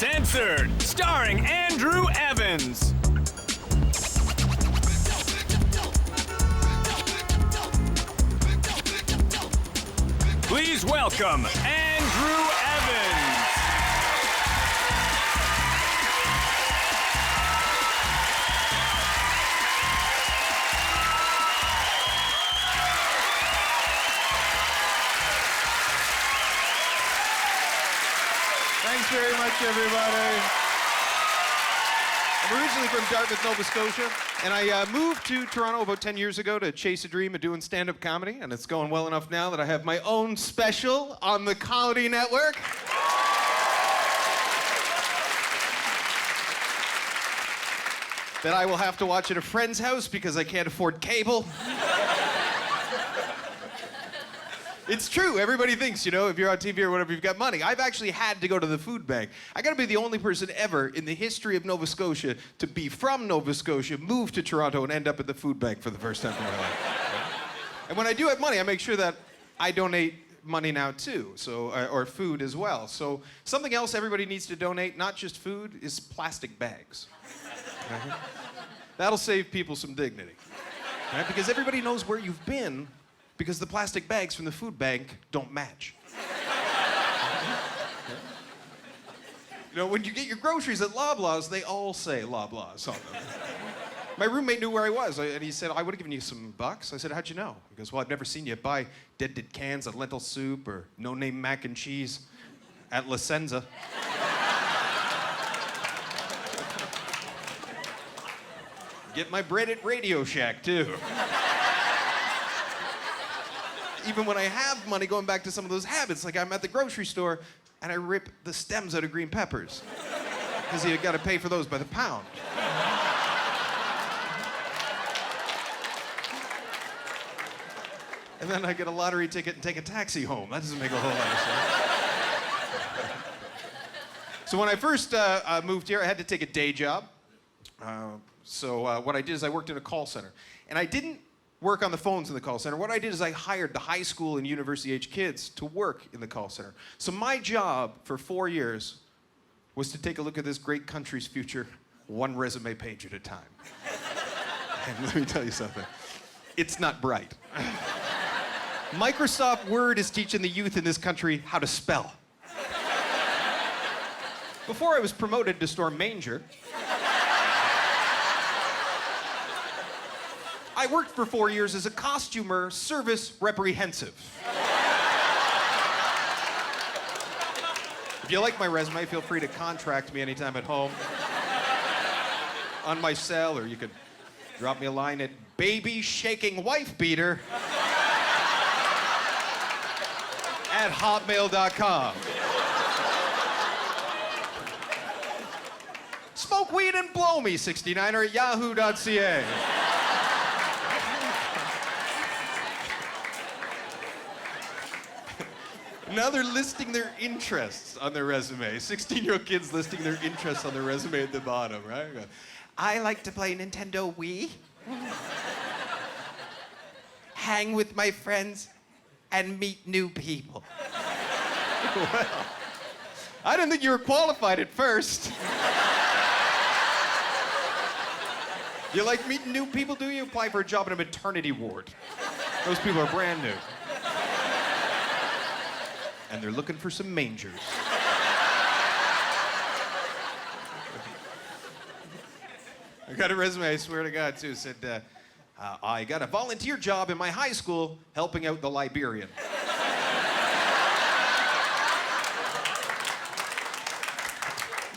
Uncensored, starring Andrew Evans. Please welcome Andrew Evans. Thanks very much, everybody. I'm originally from Dartmouth, Nova Scotia, and I moved to Toronto about 10 years ago to chase a dream of doing stand-up comedy, and it's going well enough now that I have my own special on the Comedy Network. That I will have to watch at a friend's house because I can't afford cable. It's true. Everybody thinks, you know, if you're on TV or whatever, you've got money. I've actually had to go to the food bank. I got to be the only person ever in the history of Nova Scotia to be from Nova Scotia, move to Toronto, and end up at the food bank for the first time in my life. And when I do have money, I make sure that I donate money now too, so or food as well. So something else everybody needs to donate, not just food, is plastic bags. Right? That'll save people some dignity, right? Because everybody knows where you've been. Because the plastic bags from the food bank don't match. You know, when you get your groceries at Loblaws, they all say Loblaws on them. My roommate knew where I was, and he said, I would have given you some bucks. I said, how'd you know? He goes, well, I've never seen you buy dead cans of lentil soup or no-name mac and cheese at La Senza. Get my bread at Radio Shack, too. Even when I have money, going back to some of those habits, like I'm at the grocery store and I rip the stems out of green peppers because you got to pay for those by the pound. And then I get a lottery ticket and take a taxi home. That doesn't make a whole lot of sense. So when I first moved here, I had to take a day job. So what I did is I worked in a call center. And I didn't work on the phones in the call center. What I did is I hired the high school and university age kids to work in the call center. So my job for 4 years was to take a look at this great country's future one resume page at a time. And let me tell you something, it's not bright. Microsoft Word is teaching the youth in this country how to spell. Before I was promoted to store manger, I worked for 4 years as a costumer, service reprehensive. If you like my resume, feel free to contract me anytime at home, on my cell, or you could drop me a line at babyshaking-wife-beater at hotmail.com. Smoke weed and blow me, 69er at yahoo.ca. Now they're listing their interests on their resume. 16-year-old kids listing their interests on their resume at the bottom, right? I like to play Nintendo Wii, hang with my friends, and meet new people. Well, I didn't think you were qualified at first. You like meeting new people, do you? Apply for a job in a maternity ward. Those people are brand new. And they're looking for some mangers. I got a resume, I swear to God, too. It said, I got a volunteer job in my high school helping out the librarian.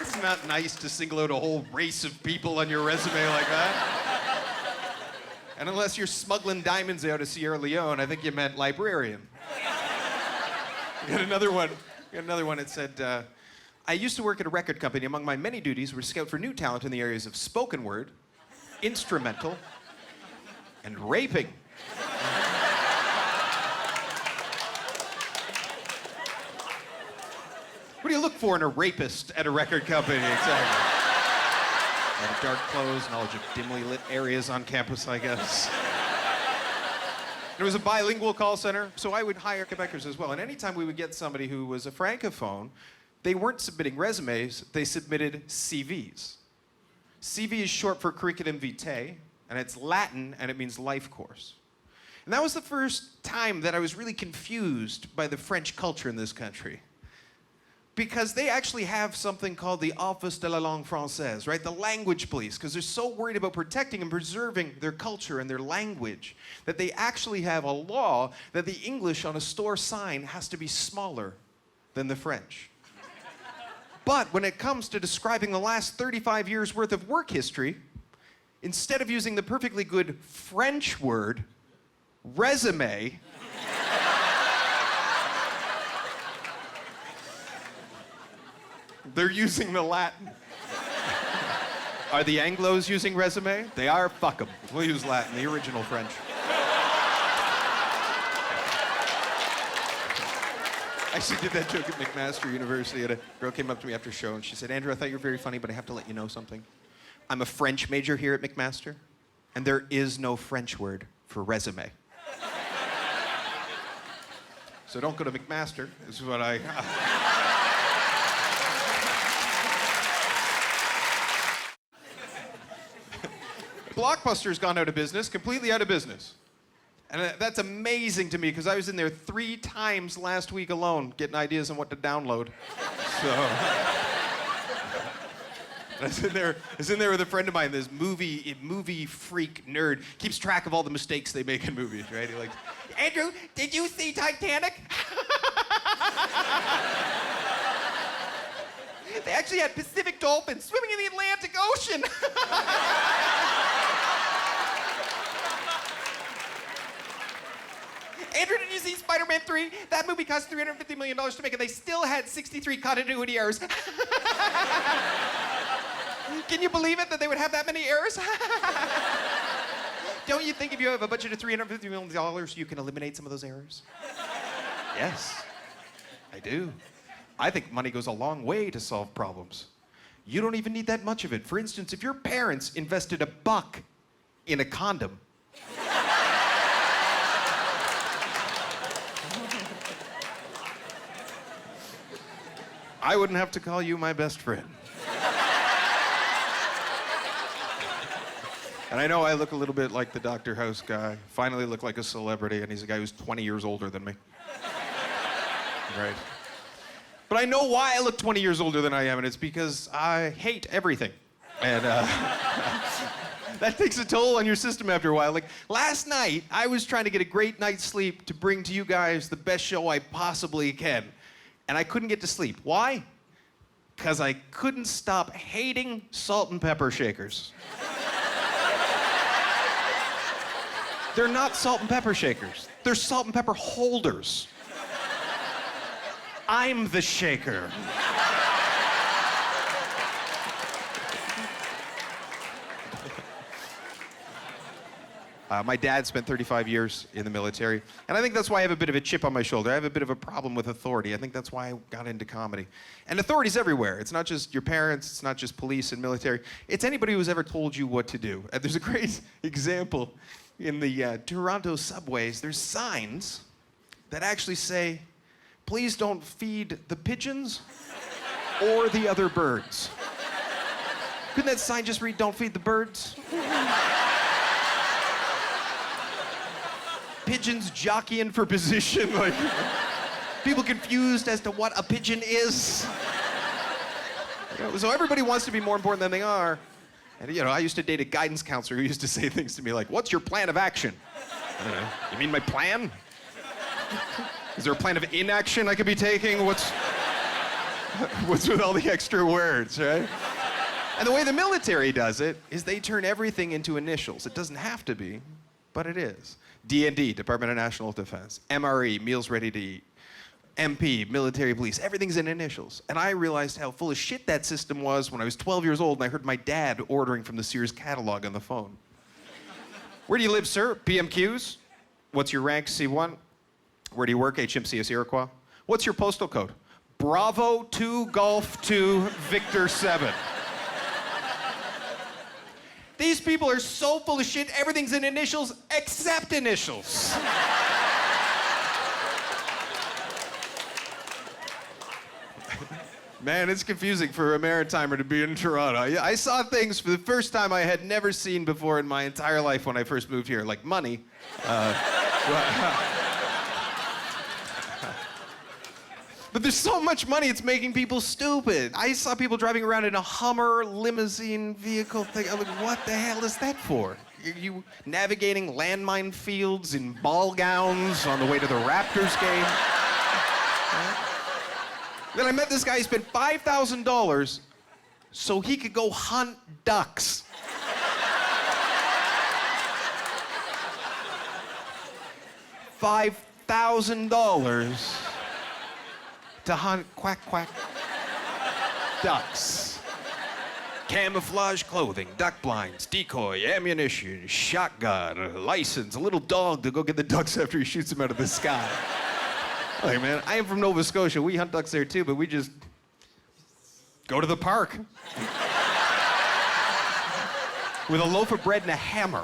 It's not nice to single out a whole race of people on your resume like that. And unless you're smuggling diamonds out of Sierra Leone, I think you meant librarian. Got another one that said, I used to work at a record company. Among my many duties were to scout for new talent in the areas of spoken word, instrumental, and raping. What do you look for in a rapist at a record company, exactly? A lot of dark clothes, knowledge of dimly lit areas on campus, I guess. It was a bilingual call center, so I would hire Quebecers as well. And anytime we would get somebody who was a francophone, they weren't submitting resumes, they submitted CVs. CV is short for curriculum vitae, and it's Latin, and it means life course. And that was the first time that I was really confused by the French culture in this country. Because they actually have something called the Office de la Langue Française, right? The language police, because they're so worried about protecting and preserving their culture and their language that they actually have a law that the English on a store sign has to be smaller than the French. But when it comes to describing the last 35 years worth of work history, instead of using the perfectly good French word, resume, they're using the Latin. Are the Anglos using resume? They are. Fuck them. We'll use Latin, the original French. I actually did that joke at McMaster University, and a girl came up to me after a show, and she said, Andrew, I thought you were very funny, but I have to let you know something. I'm a French major here at McMaster, and there is no French word for resume. So don't go to McMaster, is what I... Blockbuster's gone out of business, completely out of business. And that's amazing to me, because I was in there 3 times last week alone getting ideas on what to download. So... I was in there with a friend of mine, this movie freak nerd, keeps track of all the mistakes they make in movies, right? He like, Andrew, did you see Titanic? They actually had Pacific dolphins swimming in the Atlantic Ocean. Andrew, did you see Spider-Man 3? That movie cost $350 million to make, and they still had 63 continuity errors. Can you believe it that they would have that many errors? Don't you think if you have a budget of $350 million, you can eliminate some of those errors? Yes, I do. I think money goes a long way to solve problems. You don't even need that much of it. For instance, if your parents invested $1 in a condom, I wouldn't have to call you my best friend. And I know I look a little bit like the Dr. House guy. Finally look like a celebrity, and he's a guy who's 20 years older than me. Right. But I know why I look 20 years older than I am, and it's because I hate everything. And that takes a toll on your system after a while. Like, last night, I was trying to get a great night's sleep to bring to you guys the best show I possibly can. And I couldn't get to sleep. Why? Because I couldn't stop hating salt and pepper shakers. They're not salt and pepper shakers. They're salt and pepper holders. I'm the shaker. My dad spent 35 years in the military, and I think that's why I have a bit of a chip on my shoulder. I have a bit of a problem with authority. I think that's why I got into comedy. And authority's everywhere. It's not just your parents, it's not just police and military. It's anybody who's ever told you what to do. And there's a great example in the Toronto subways. There's signs that actually say, please don't feed the pigeons or the other birds. Couldn't that sign just read, don't feed the birds? Pigeons jockeying for position, like people confused as to what a pigeon is. You know, so everybody wants to be more important than they are. And you know, I used to date a guidance counselor who used to say things to me like, what's your plan of action? I don't know. You mean my plan? Is there a plan of inaction I could be taking? What's with all the extra words, right? And the way the military does it is they turn everything into initials. It doesn't have to be, but it is. D&D, Department of National Defense. MRE, Meals Ready to Eat. MP, Military Police. Everything's in initials. And I realized how full of shit that system was when I was 12 years old and I heard my dad ordering from the Sears catalog on the phone. Where do you live, sir? PMQs? What's your rank? C1? Where do you work? HMCS Iroquois? What's your postal code? Bravo 2 Golf 2 Victor 7. These people are so full of shit, everything's in initials except initials. Man, it's confusing for a maritimer to be in Toronto. I saw things for the first time I had never seen before in my entire life when I first moved here, like money. But there's so much money, it's making people stupid. I saw people driving around in a Hummer limousine vehicle thing. I'm like, what the hell is that for? You navigating landmine fields in ball gowns on the way to the Raptors game? Then I met this guy, he spent $5,000 so he could go hunt ducks. $5,000 to hunt quack quack ducks. Camouflage clothing, duck blinds, decoy, ammunition, shotgun, a license, a little dog to go get the ducks after he shoots them out of the sky. Like, man, I am from Nova Scotia. We hunt ducks there too, but we just go to the park with a loaf of bread and a hammer.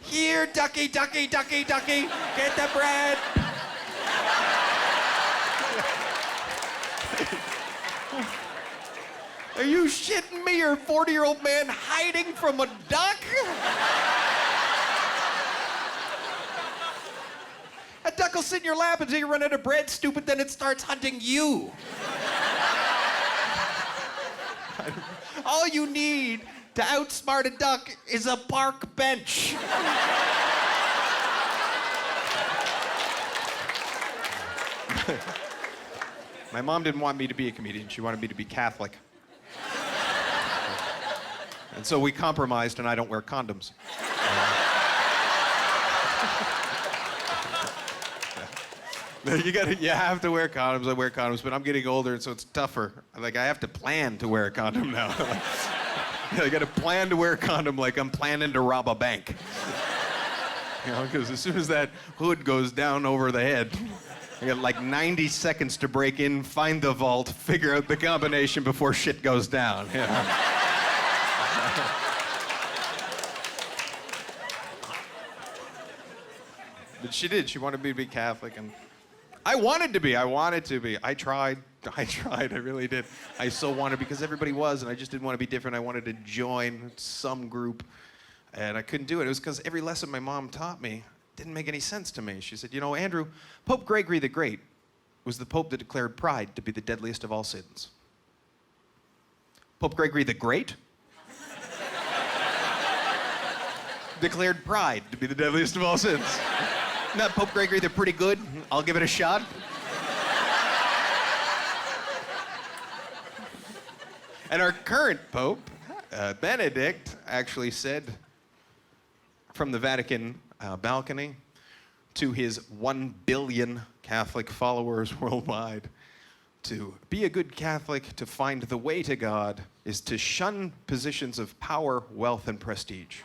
Here, ducky, ducky, ducky, ducky, get the bread. Are you shitting me? You're a 40-year-old man hiding from a duck? A duck will sit in your lap until you run out of bread, stupid, then it starts hunting you. All you need to outsmart a duck is a park bench. My mom didn't want me to be a comedian. She wanted me to be Catholic. And so we compromised, and I don't wear condoms. You have to wear condoms. I wear condoms, but I'm getting older, and so it's tougher. Like, I have to plan to wear a condom now. I got to plan to wear a condom like I'm planning to rob a bank. You know, because as soon as that hood goes down over the head, I got like 90 seconds to break in, find the vault, figure out the combination before shit goes down. You know? But she did. She wanted me to be Catholic, and I wanted to be. I tried. I really did. I so wanted, because everybody was, and I just didn't want to be different. I wanted to join some group, and I couldn't do it. It was because every lesson my mom taught me didn't make any sense to me. She said, you know, Andrew, Pope Gregory the Great was the pope that declared pride to be the deadliest of all sins. Pope Gregory the Great declared pride to be the deadliest of all sins. Not Pope Gregory the Pretty Good. I'll give it a shot. And our current Pope, Benedict, actually said from the Vatican balcony to his 1 billion Catholic followers worldwide, to be a good Catholic, to find the way to God, is to shun positions of power, wealth, and prestige.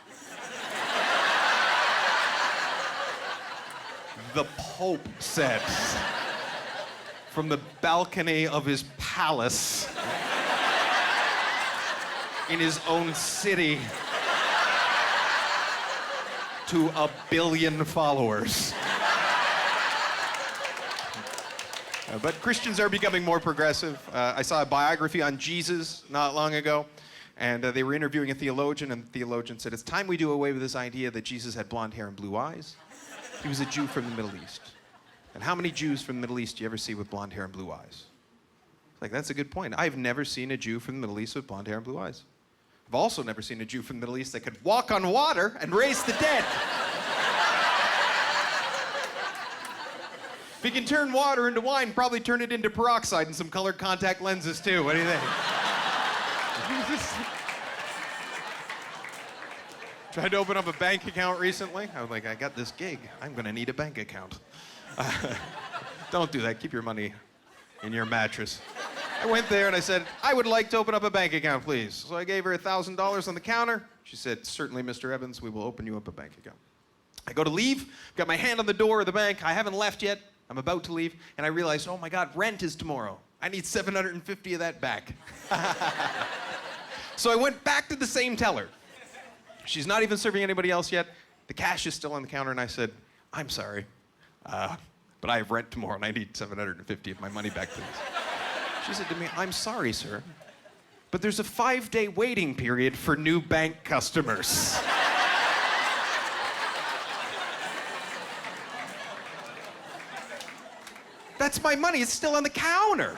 The Pope said from the balcony of his palace in his own city to 1 billion followers. But Christians are becoming more progressive. I saw a biography on Jesus not long ago, and they were interviewing a theologian, and the theologian said, it's time we do away with this idea that Jesus had blonde hair and blue eyes. He was a Jew from the Middle East. And how many Jews from the Middle East do you ever see with blonde hair and blue eyes? Like, that's a good point. I've never seen a Jew from the Middle East with blonde hair and blue eyes. I've also never seen a Jew from the Middle East that could walk on water and raise the dead. If he can turn water into wine, probably turn it into peroxide and some colored contact lenses too. What do you think? Tried to open up a bank account recently. I was like, I got this gig. I'm gonna need a bank account. Don't do that. Keep your money in your mattress. I went there and I said, I would like to open up a bank account, please. So I gave her $1,000 on the counter. She said, certainly, Mr. Evans, we will open you up a bank account. I go to leave, got my hand on the door of the bank. I haven't left yet. I'm about to leave, and I realized, oh my God, rent is tomorrow. I need $750 of that back. So I went back to the same teller. She's not even serving anybody else yet. The cash is still on the counter, and I said, I'm sorry, but I have rent tomorrow, and I need $750 of my money back, please. She said to me, I'm sorry, sir, but there's a 5-day waiting period for new bank customers. That's my money. It's still on the counter.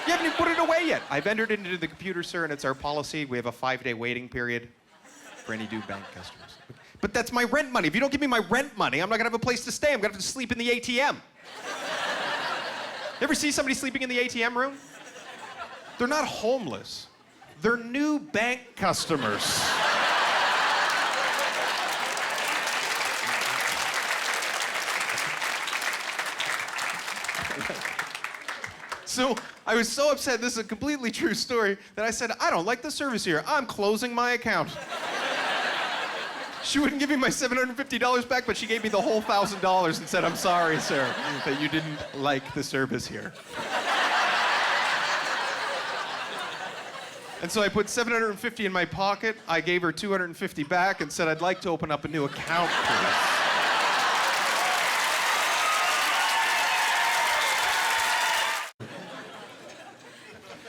You haven't even put it away yet. I've entered it into the computer, sir, and it's our policy. We have a 5-day waiting period for any new bank customers. But that's my rent money. If you don't give me my rent money, I'm not gonna have a place to stay. I'm gonna have to sleep in the ATM. You ever see somebody sleeping in the ATM room? They're not homeless. They're new bank customers. So I was so upset, this is a completely true story, that I said, I don't like the service here. I'm closing my account. She wouldn't give me my $750 back, but she gave me the whole $1,000 and said, I'm sorry, sir, that you didn't like the service here. And so I put $750 in my pocket. I gave her $250 back and said, I'd like to open up a new account, please.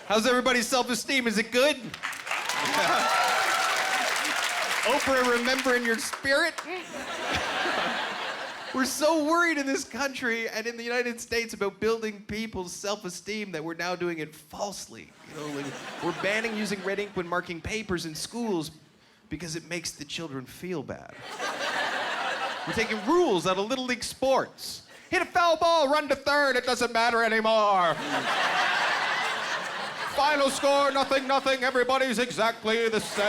How's everybody's self-esteem? Is it good? Oprah, remember in your spirit? We're so worried in this country and in the United States about building people's self-esteem that we're now doing it falsely. You know, like, we're banning using red ink when marking papers in schools because it makes the children feel bad. We're taking rules out of Little League sports. Hit a foul ball, run to third, it doesn't matter anymore. Final score, 0-0, everybody's exactly the same.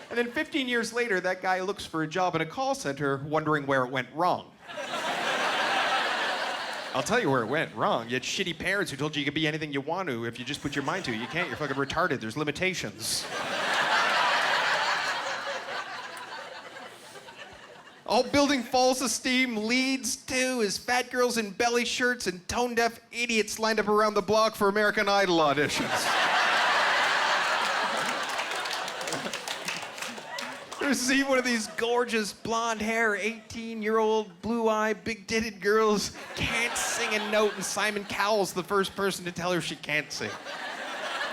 And then 15 years later, that guy looks for a job in a call center wondering where it went wrong. I'll tell you where it went wrong. You had shitty parents who told you you could be anything you want to if you just put your mind to it. You can't, you're fucking retarded, there's limitations. All building false esteem leads to is fat girls in belly shirts and tone-deaf idiots lined up around the block for American Idol auditions. You ever see one of these gorgeous blonde hair, 18-year-old, blue-eyed, big-titted girls can't sing a note, and Simon Cowell's the first person to tell her she can't sing.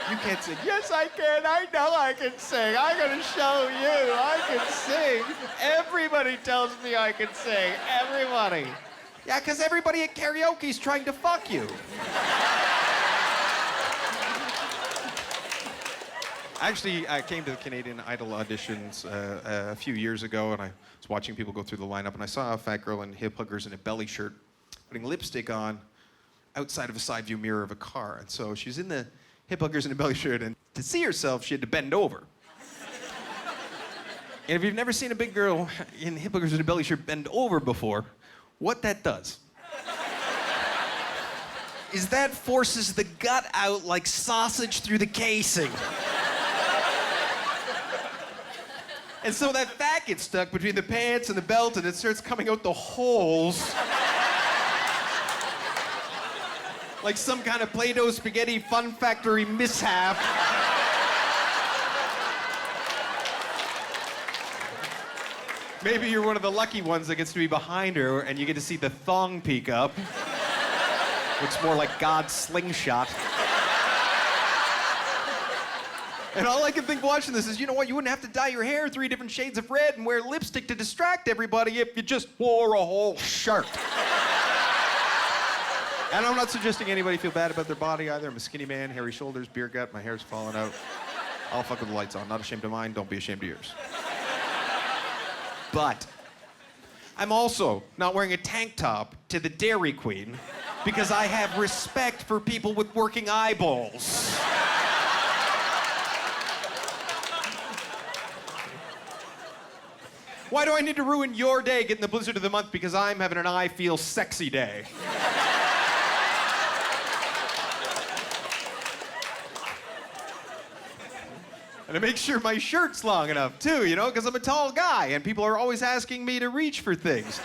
You can't sing. Yes, I can. I know I can sing. I'm gonna show you. I can sing. Everybody tells me I can sing. Everybody. Yeah, because everybody at karaoke's trying to fuck you. Actually, I came to the Canadian Idol auditions a few years ago, and I was watching people go through the lineup, and I saw a fat girl in hip huggers and a belly shirt putting lipstick on outside of a side view mirror of a car. And so she's in the hip huggers and a belly shirt, and to see herself, she had to bend over. And if you've never seen a big girl in hip huggers and a belly shirt bend over before, what that does is that forces the gut out like sausage through the casing. And so that fat gets stuck between the pants and the belt, and it starts coming out the holes. Like some kind of Play-Doh spaghetti fun factory mishap. Maybe you're one of the lucky ones that gets to be behind her and you get to see the thong peek up. Looks more like God's slingshot. And all I can think watching this is, you know what, you wouldn't have to dye your hair 3 different shades of red and wear lipstick to distract everybody if you just wore a whole shirt. And I'm not suggesting anybody feel bad about their body either. I'm a skinny man, hairy shoulders, beer gut, my hair's falling out. I'll fuck with the lights on. Not ashamed of mine, don't be ashamed of yours. But I'm also not wearing a tank top to the Dairy Queen because I have respect for people with working eyeballs. Why do I need to ruin your day getting the blizzard of the month because I'm having an I feel sexy day? And I make sure my shirt's long enough, too, you know, because I'm a tall guy, and people are always asking me to reach for things.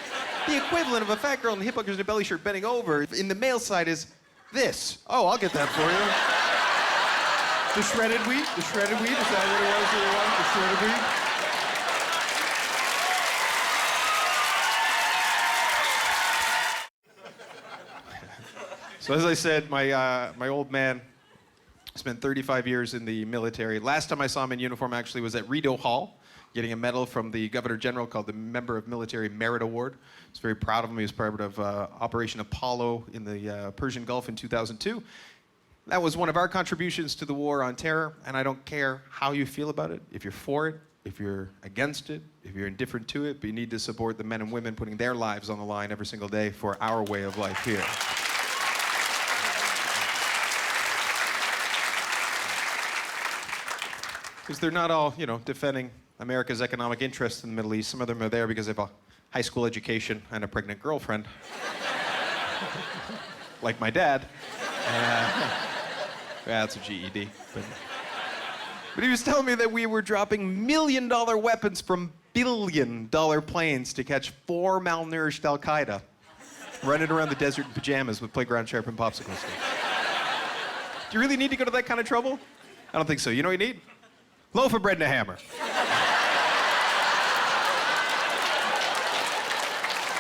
The equivalent of a fat girl in hip huggers and a belly shirt bending over in the male side is this. Oh, I'll get that for you. The shredded wheat? The shredded wheat? Is that what it was that you wanted? The shredded wheat? So as I said, my old man spent 35 years in the military. Last time I saw him in uniform actually was at Rideau Hall, getting a medal from the Governor General called the Member of Military Merit Award. I was very proud of him. He was part of Operation Apollo in the Persian Gulf in 2002. That was one of our contributions to the war on terror, and I don't care how you feel about it, if you're for it, if you're against it, if you're indifferent to it, but you need to support the men and women putting their lives on the line every single day for our way of life here. Because they're not all, defending America's economic interests in the Middle East. Some of them are there because they have a high school education and a pregnant girlfriend. Like my dad. Yeah, that's a GED. But he was telling me that we were dropping million-dollar weapons from billion-dollar planes to catch 4 malnourished Al-Qaeda running around the desert in pajamas with playground sharpened popsicle sticks. Do you really need to go to that kind of trouble? I don't think so. You know what you need? Loaf of bread and a hammer.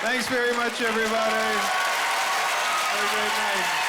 Thanks very much, everybody. Have a great night.